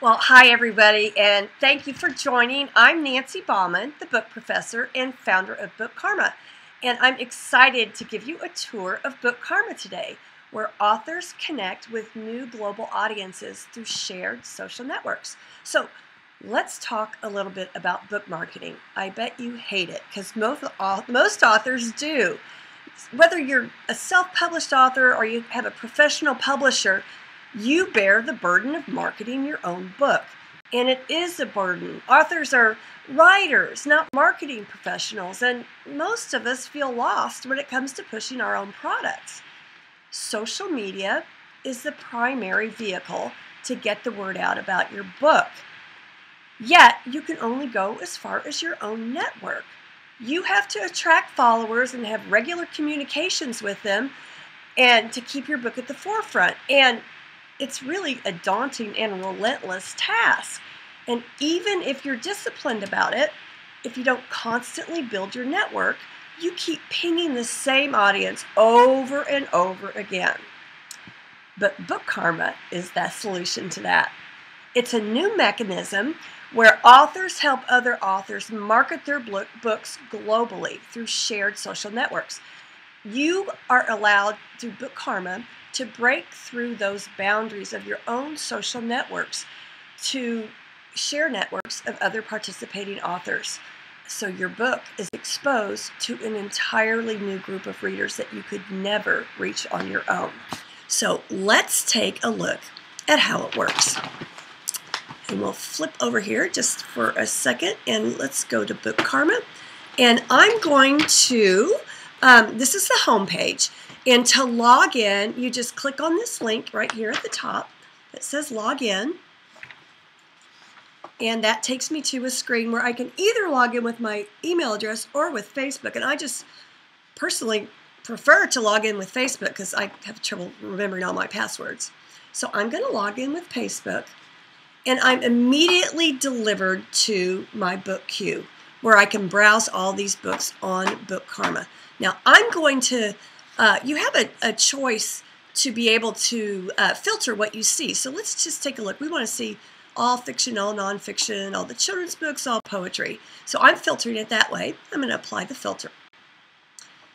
Well, hi everybody, and thank you for joining. I'm Nancy Baumann, the book professor and founder of Bookarma, and I'm excited to give you a tour of Bookarma today, where authors connect with new global audiences through shared social networks. So let's talk a little bit about book marketing. I bet you hate it, because most authors do. Whether you're a self-published author or you have a professional publisher, you bear the burden of marketing your own book. And it is a burden. Authors are writers, not marketing professionals, and most of us feel lost when it comes to pushing our own products. Social media is the primary vehicle to get the word out about your book. Yet, you can only go as far as your own network. You have to attract followers and have regular communications with them and to keep your book at the forefront. And it's really a daunting and relentless task. And even if you're disciplined about it, if you don't constantly build your network, you keep pinging the same audience over and over again. But Bookarma is the solution to that. It's a new mechanism where authors help other authors market their books globally through shared social networks. You are allowed through Bookarma to break through those boundaries of your own social networks to share networks of other participating authors. So your book is exposed to an entirely new group of readers that you could never reach on your own. So let's take a look at how it works. And we'll flip over here just for a second and let's go to Bookarma. And I'm going to, this is the home page. And to log in, you just click on this link right here at the top that says log in. And that takes me to a screen where I can either log in with my email address or with Facebook. And I just personally prefer to log in with Facebook because I have trouble remembering all my passwords. So I'm going to log in with Facebook. And I'm immediately delivered to my book queue where I can browse all these books on Bookarma. Now, I'm going to you have a choice to be able to filter what you see. So let's just take a look. We want to see all fiction, all nonfiction, all the children's books, all poetry. So I'm filtering it that way. I'm going to apply the filter.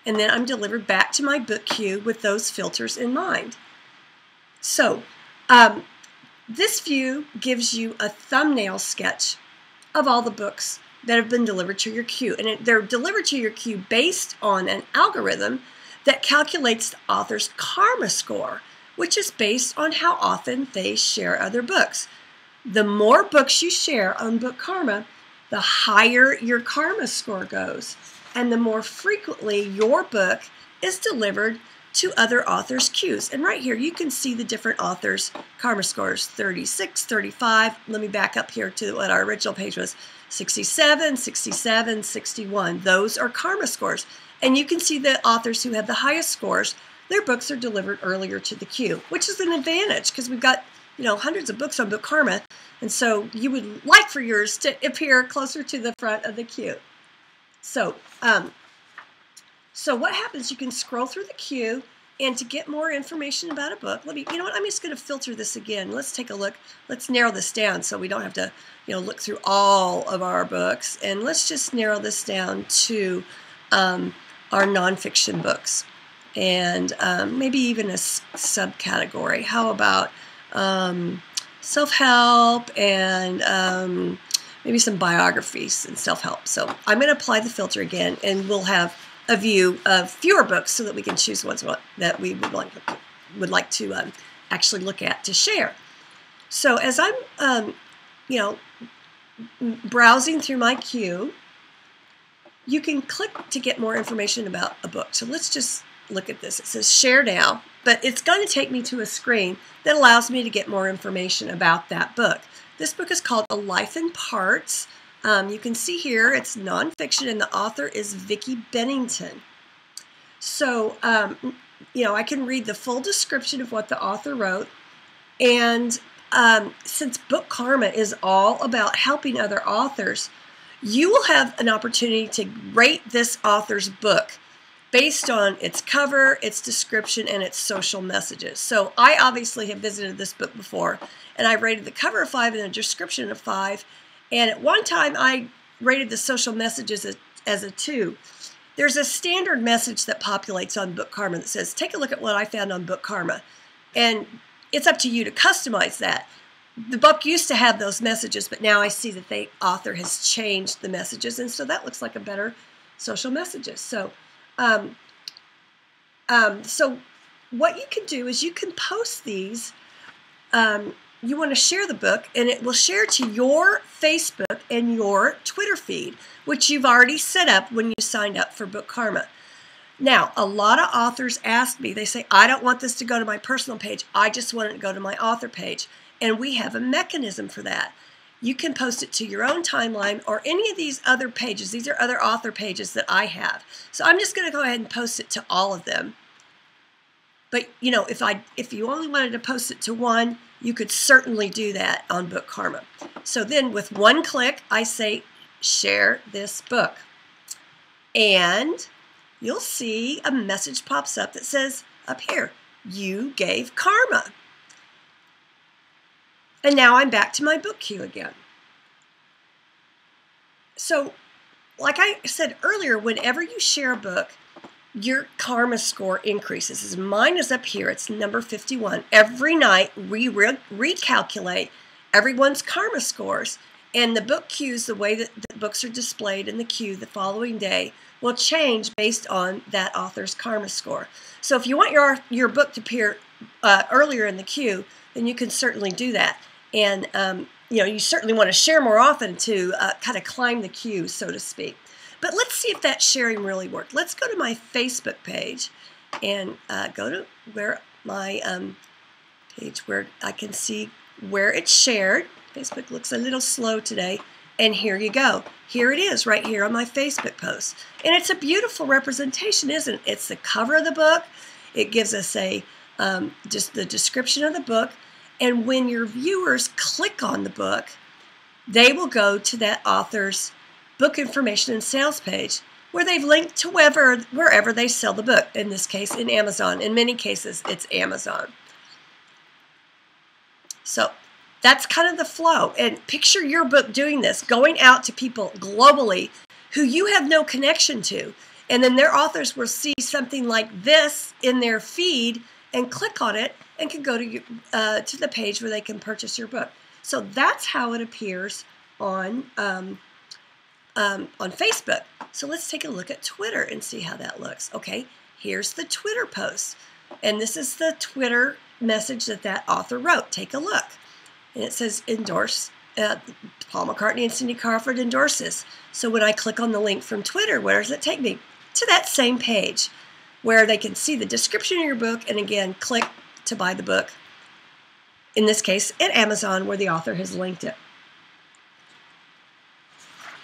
And then I'm delivered back to my book queue with those filters in mind. So this view gives you a thumbnail sketch of all the books that have been delivered to your queue. And they're delivered to your queue based on an algorithm that calculates the author's karma score, which is based on how often they share other books. The more books you share on Bookarma, the higher your karma score goes, and the more frequently your book is delivered to other authors' queues. And right here, you can see the different authors' karma scores, 36, 35. Let me back up here to what our original page was, 67, 67, 61. Those are karma scores. And you can see the authors who have the highest scores, their books are delivered earlier to the queue, which is an advantage because we've got, hundreds of books on Bookarma. And so you would like for yours to appear closer to the front of the queue. So, what happens, you can scroll through the queue, and to get more information about a book, I'm just going to filter this again. Let's take a look. Let's narrow this down so we don't have to, look through all of our books. And let's just narrow this down to our nonfiction books and maybe even a subcategory. How about self-help and maybe some biographies and self-help. So I'm going to apply the filter again, and we'll have a view of fewer books so that we can choose ones that we would like to actually look at to share. So as I'm, browsing through my queue, you can click to get more information about a book. So let's just look at this. It says share now, but it's going to take me to a screen that allows me to get more information about that book. This book is called A Life in Parts. You can see here it's nonfiction, and the author is Vicki Bennington. So, I can read the full description of what the author wrote. And since Bookarma is all about helping other authors, you will have an opportunity to rate this author's book based on its cover, its description, and its social messages. So I obviously have visited this book before, and I rated the cover a 5 and the description a 5. And at one time, I rated the social messages as a 2. There's a standard message that populates on Bookarma that says, take a look at what I found on Bookarma. And it's up to you to customize that. The book used to have those messages, but now I see that the author has changed the messages, and so that looks like a better social messages. So so what you can do is you can post these. You want to share the book, and it will share to your Facebook and your Twitter feed, which you've already set up when you signed up for Bookarma. Now, a lot of authors ask me, they say, I don't want this to go to my personal page. I just want it to go to my author page. And we have a mechanism for that. You can post it to your own timeline or any of these other pages. These are other author pages that I have. So I'm just going to go ahead and post it to all of them. But, you know, if you only wanted to post it to one, you could certainly do that on Bookarma. So then with one click, I say, share this book. And you'll see a message pops up that says up here, you gave karma. And now I'm back to my book queue again. So, like I said earlier, whenever you share a book, your karma score increases. Mine is up here. It's number 51. Every night, we recalculate everyone's karma scores. And the book queues, the way that the books are displayed in the queue the following day, will change based on that author's karma score. So if you want your book to appear earlier in the queue, then you can certainly do that. And you know, you certainly want to share more often to kind of climb the queue, so to speak. But let's see if that sharing really worked. Let's go to my Facebook page and go to where my page where I can see where it's shared. Facebook looks a little slow today. And here you go. Here it is right here on my Facebook post. And it's a beautiful representation, isn't it? It's the cover of the book. It gives us a just the description of the book. And when your viewers click on the book, they will go to that author's book information and sales page where they've linked to wherever they sell the book. In this case, in Amazon. In many cases, it's Amazon. So that's kind of the flow. And picture your book doing this, going out to people globally who you have no connection to. And then their authors will see something like this in their feed and click on it and can go to the page where they can purchase your book. So that's how it appears on Facebook. So let's take a look at Twitter and see how that looks. Okay, here's the Twitter post. And this is the Twitter message that author wrote. Take a look. And it says endorse, Paul McCartney and Cindy Crawford endorses. So when I click on the link from Twitter, where does it take me? To that same page where they can see the description of your book and again, click to buy the book. In this case, at Amazon where the author has linked it.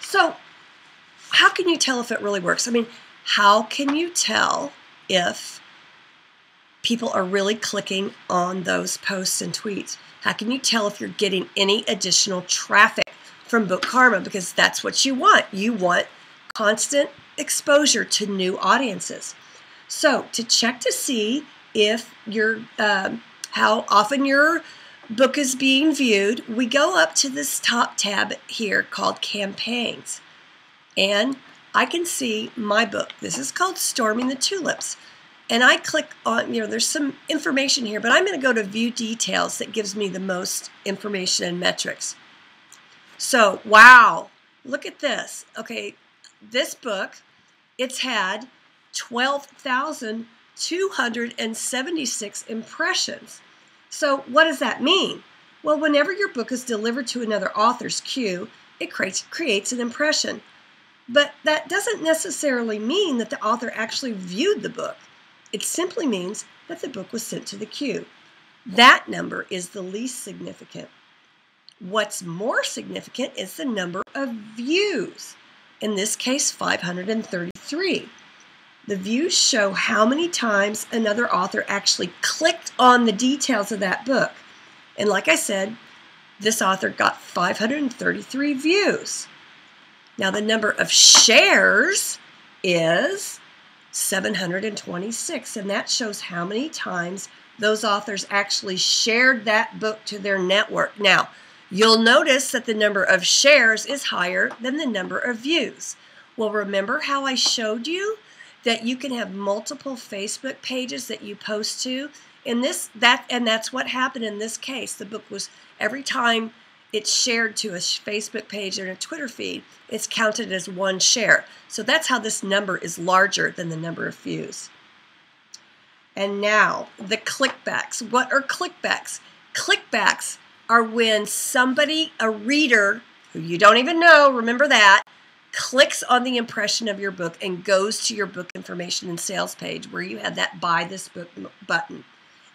So how can you tell if it really works? I mean, how can you tell if people are really clicking on those posts and tweets? How can you tell if you're getting any additional traffic from Bookarma? Because that's what you want. You want constant exposure to new audiences. So to check to see if how often your book is being viewed, we go up to this top tab here called Campaigns. And I can see my book. This is called Storming the Tulips. And I click on, there's some information here, but I'm going to go to View Details that gives me the most information and metrics. So, wow, look at this. Okay, this book, it's had 12,276 impressions. So what does that mean? Well, whenever your book is delivered to another author's queue, it creates an impression. But that doesn't necessarily mean that the author actually viewed the book. It simply means that the book was sent to the queue. That number is the least significant. What's more significant is the number of views. In this case, 533. The views show how many times another author actually clicked on the details of that book. And like I said, this author got 533 views. Now the number of shares is 726, and that shows how many times those authors actually shared that book to their network. Now, you'll notice that the number of shares is higher than the number of views. Well, remember how I showed you that you can have multiple Facebook pages that you post to? And that's what happened in this case. The book was, every time it's shared to a Facebook page or a Twitter feed, it's counted as one share. So that's how this number is larger than the number of views. And now, the clickbacks. What are clickbacks? Clickbacks are when somebody, a reader, who you don't even know, remember that, clicks on the impression of your book and goes to your book information and sales page where you have that buy this book button.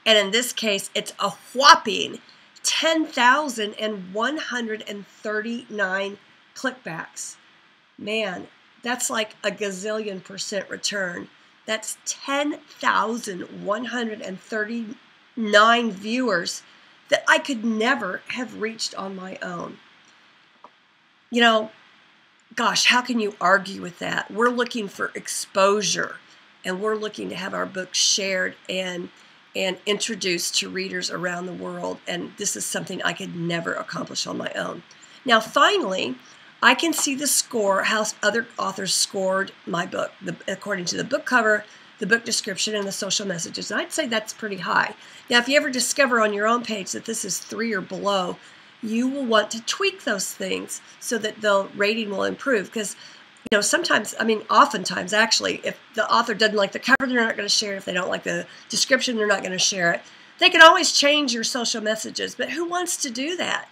And in this case, it's a whopping 10,139 clickbacks. Man, that's like a gazillion% return. That's 10,139 viewers that I could never have reached on my own. You know, gosh, how can you argue with that? We're looking for exposure, and we're looking to have our books shared and introduced to readers around the world, and this is something I could never accomplish on my own. Now, finally, I can see the score, how other authors scored my book, according to the book cover, the book description, and the social messages. And I'd say that's pretty high. Now, if you ever discover on your own page that this is 3 or below, you will want to tweak those things so that the rating will improve. Because, you know, sometimes, I mean, oftentimes, actually, if the author doesn't like the cover, they're not going to share it. If they don't like the description, they're not going to share it. They can always change your social messages, but who wants to do that?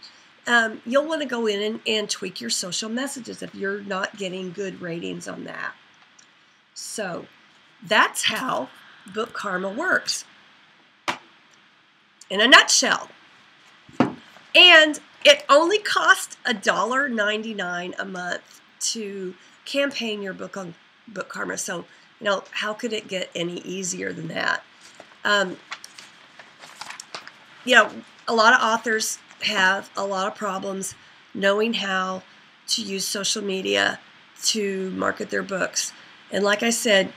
You'll want to go in and tweak your social messages if you're not getting good ratings on that. So that's how Bookarma works in a nutshell. And it only costs $1.99 a month to campaign your book on Bookarma. So, you know, how could it get any easier than that? You know, a lot of authors have a lot of problems knowing how to use social media to market their books. And like I said,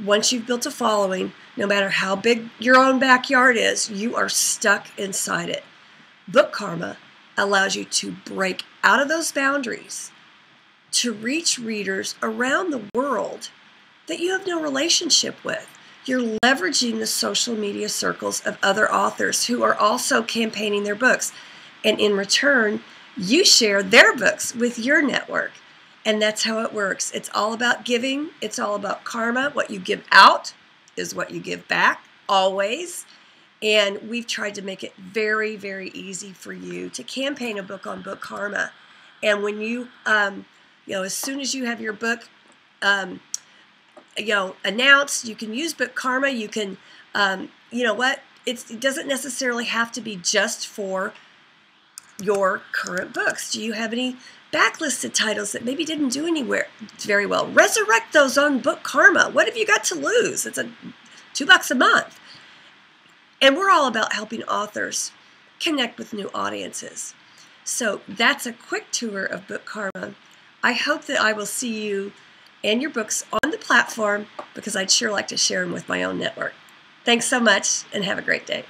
once you've built a following, no matter how big your own backyard is, you are stuck inside it. Bookarma allows you to break out of those boundaries to reach readers around the world that you have no relationship with. You're leveraging the social media circles of other authors who are also campaigning their books. And in return, you share their books with your network. And that's how it works. It's all about giving. It's all about karma. What you give out is what you give back, always. And we've tried to make it very, very easy for you to campaign a book on Bookarma. And when you, as soon as you have your book, announced, you can use Bookarma. You can, it doesn't necessarily have to be just for your current books. Do you have any backlisted titles that maybe didn't do anywhere very well? Resurrect those on Bookarma. What have you got to lose? It's $2 a month. And we're all about helping authors connect with new audiences. So that's a quick tour of Bookarma. I hope that I will see you and your books on the platform, because I'd sure like to share them with my own network. Thanks so much, and have a great day.